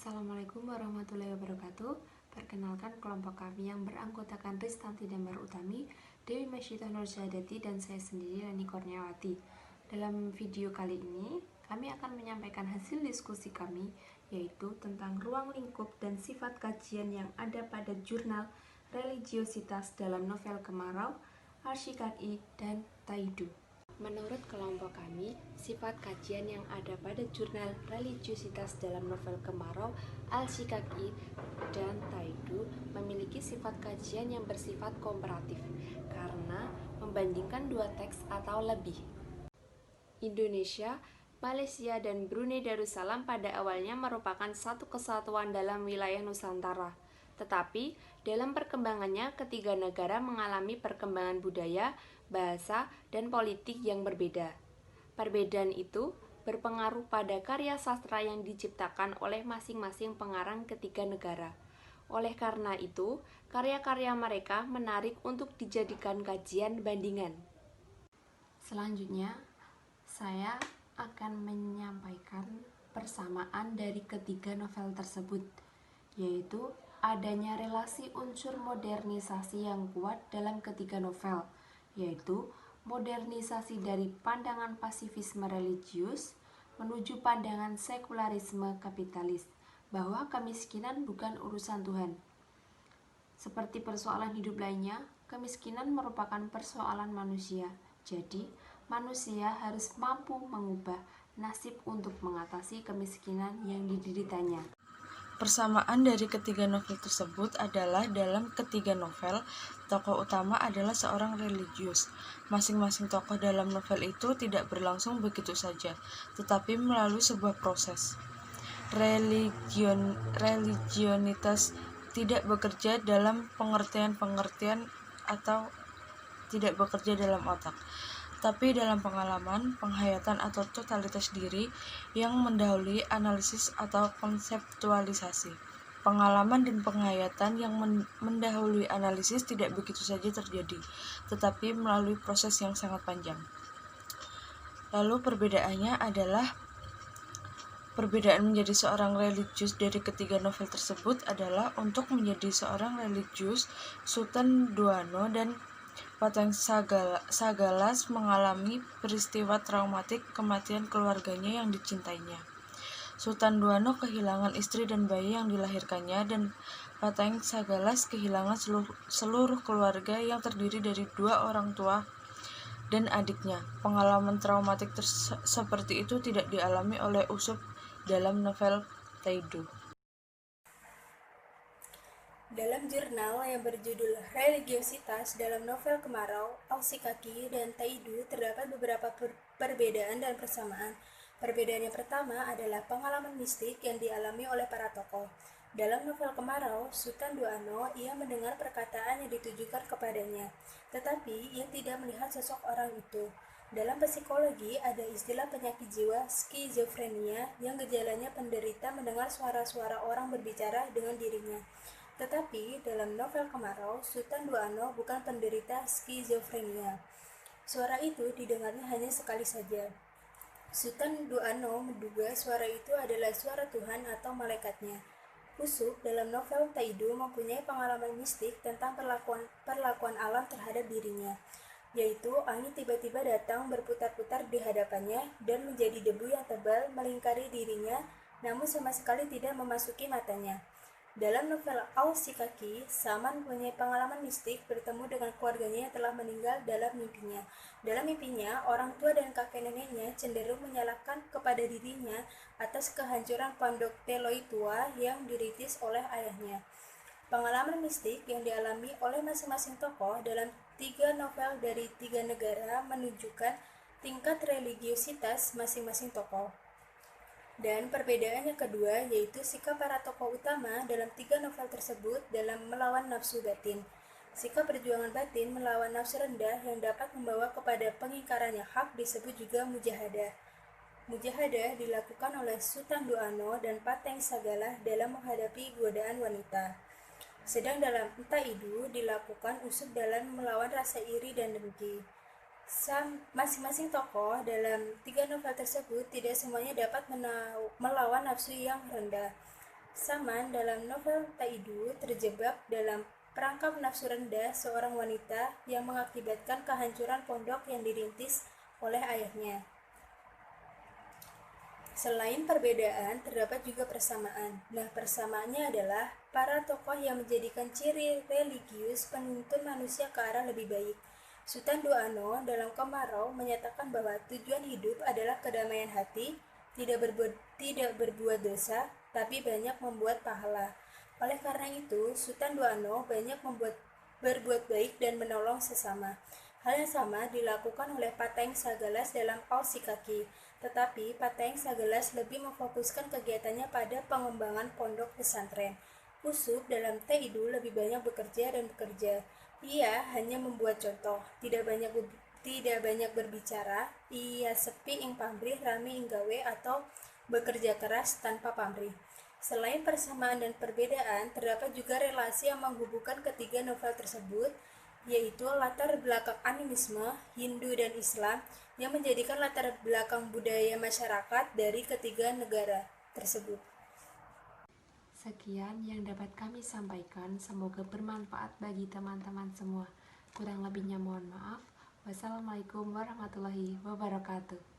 Assalamualaikum warahmatullahi wabarakatuh. Perkenalkan kelompok kami yang beranggotakan Ristanti Damar Utami, Dewi Masyitah Nursyadati, dan saya sendiri Rani Kurniawati. Dalam video kali ini, kami akan menyampaikan hasil diskusi kami, yaitu tentang ruang lingkup dan sifat kajian yang ada pada jurnal religiositas dalam novel Kemarau, Al-Shikaki, dan Taidu. Menurut kelompok kami, sifat kajian yang ada pada jurnal religiositas dalam novel Kemarau, Al-Shikaki, dan Taidu memiliki sifat kajian yang bersifat komparatif karena membandingkan dua teks atau lebih. Indonesia, Malaysia, dan Brunei Darussalam pada awalnya merupakan satu kesatuan dalam wilayah Nusantara. Tetapi, dalam perkembangannya, ketiga negara mengalami perkembangan budaya, bahasa, dan politik yang berbeda. Perbedaan itu berpengaruh pada karya sastra yang diciptakan oleh masing-masing pengarang ketiga negara. Oleh karena itu, karya-karya mereka menarik untuk dijadikan kajian bandingan. Selanjutnya, saya akan menyampaikan persamaan dari ketiga novel tersebut, yaitu adanya relasi unsur modernisasi yang kuat dalam ketiga novel, yaitu modernisasi dari pandangan pasifisme religius menuju pandangan sekularisme kapitalis, bahwa kemiskinan bukan urusan Tuhan. Seperti persoalan hidup lainnya, kemiskinan merupakan persoalan manusia. Jadi, manusia harus mampu mengubah nasib untuk mengatasi kemiskinan yang dideritanya. Persamaan dari ketiga novel tersebut adalah dalam ketiga novel, tokoh utama adalah seorang religius. Masing-masing tokoh dalam novel itu tidak berlangsung begitu saja, tetapi melalui sebuah proses. Religionitas tidak bekerja dalam pengertian atau tidak bekerja dalam otak, tapi dalam pengalaman, penghayatan atau totalitas diri yang mendahului analisis atau konseptualisasi. Pengalaman dan penghayatan yang mendahului analisis tidak begitu saja terjadi, tetapi melalui proses yang sangat panjang. Lalu perbedaan menjadi seorang religius dari ketiga novel tersebut adalah untuk menjadi seorang religius, Sutan Duano dan Pateng Sagalas mengalami peristiwa traumatik kematian keluarganya yang dicintainya. Sultan Duano kehilangan istri dan bayi yang dilahirkannya, dan Pateng Sagalas kehilangan seluruh keluarga yang terdiri dari dua orang tua dan adiknya. Pengalaman traumatik seperti itu tidak dialami oleh Usup dalam novel Taidu. Dalam jurnal yang berjudul Religiositas dalam novel Kemarau, Al-Shikaki, dan Taidu terdapat beberapa perbedaan dan persamaan. Perbedaan yang pertama adalah pengalaman mistik yang dialami oleh para tokoh. Dalam novel Kemarau, Sultan Duano, ia mendengar perkataan yang ditujukan kepadanya, tetapi ia tidak melihat sosok orang itu. Dalam psikologi, ada istilah penyakit jiwa skizofrenia yang gejalanya penderita mendengar suara-suara orang berbicara dengan dirinya. Tetapi dalam novel Kemarau, Sultan Duano bukan penderita skizofrenia. Suara itu didengarnya hanya sekali saja. Sultan Duano menduga suara itu adalah suara Tuhan atau malaikatnya. Usup dalam novel Taidu mempunyai pengalaman mistik tentang perlakuan alam terhadap dirinya, yaitu angin tiba-tiba datang berputar-putar di hadapannya dan menjadi debu yang tebal melingkari dirinya, namun sama sekali tidak memasuki matanya. Dalam novel Al-Shikaki, Saman mempunyai pengalaman mistik bertemu dengan keluarganya yang telah meninggal dalam mimpinya. Dalam mimpinya, orang tua dan kakek neneknya cenderung menyalahkan kepada dirinya atas kehancuran pondok Teloi tua yang dirintis oleh ayahnya. Pengalaman mistik yang dialami oleh masing-masing tokoh dalam tiga novel dari tiga negara menunjukkan tingkat religiositas masing-masing tokoh. Dan perbedaan yang kedua yaitu sikap para tokoh utama dalam tiga novel tersebut dalam melawan nafsu batin. Sikap perjuangan batin melawan nafsu rendah yang dapat membawa kepada pengingkarannya hak disebut juga mujahadah. Mujahadah dilakukan oleh Sultan Duano dan Pateng Sagala dalam menghadapi godaan wanita. Sedang dalam Taidu dilakukan Usup dalam melawan rasa iri dan dengki. Masing-masing tokoh dalam tiga novel tersebut tidak semuanya dapat melawan nafsu yang rendah. Saman dalam novel Taidu terjebak dalam perangkap nafsu rendah seorang wanita yang mengakibatkan kehancuran pondok yang dirintis oleh ayahnya. Selain perbedaan, terdapat juga persamaan. Nah, persamaannya adalah para tokoh yang menjadikan ciri religius penuntun manusia ke arah lebih baik. Sultan Duano dalam Kemarau menyatakan bahwa tujuan hidup adalah kedamaian hati, tidak berbuat dosa, tapi banyak membuat pahala. Oleh karena itu, Sultan Duano banyak berbuat baik dan menolong sesama. Hal yang sama dilakukan oleh Pateng Sagalas dalam Kausikaki, tetapi Pateng Sagalas lebih memfokuskan kegiatannya pada pengembangan pondok pesantren. Usup dalam Taidu lebih banyak bekerja dan bekerja. Ia hanya membuat contoh, tidak banyak berbicara. Ia sepi ing pamrih, rame ing gawe, atau bekerja keras tanpa pamrih. Selain persamaan dan perbedaan, terdapat juga relasi yang menghubungkan ketiga novel tersebut, yaitu latar belakang animisme, Hindu dan Islam, yang menjadikan latar belakang budaya masyarakat dari ketiga negara tersebut. Sekian yang dapat kami sampaikan, semoga bermanfaat bagi teman-teman semua. Kurang lebihnya mohon maaf. Wassalamualaikum warahmatullahi wabarakatuh.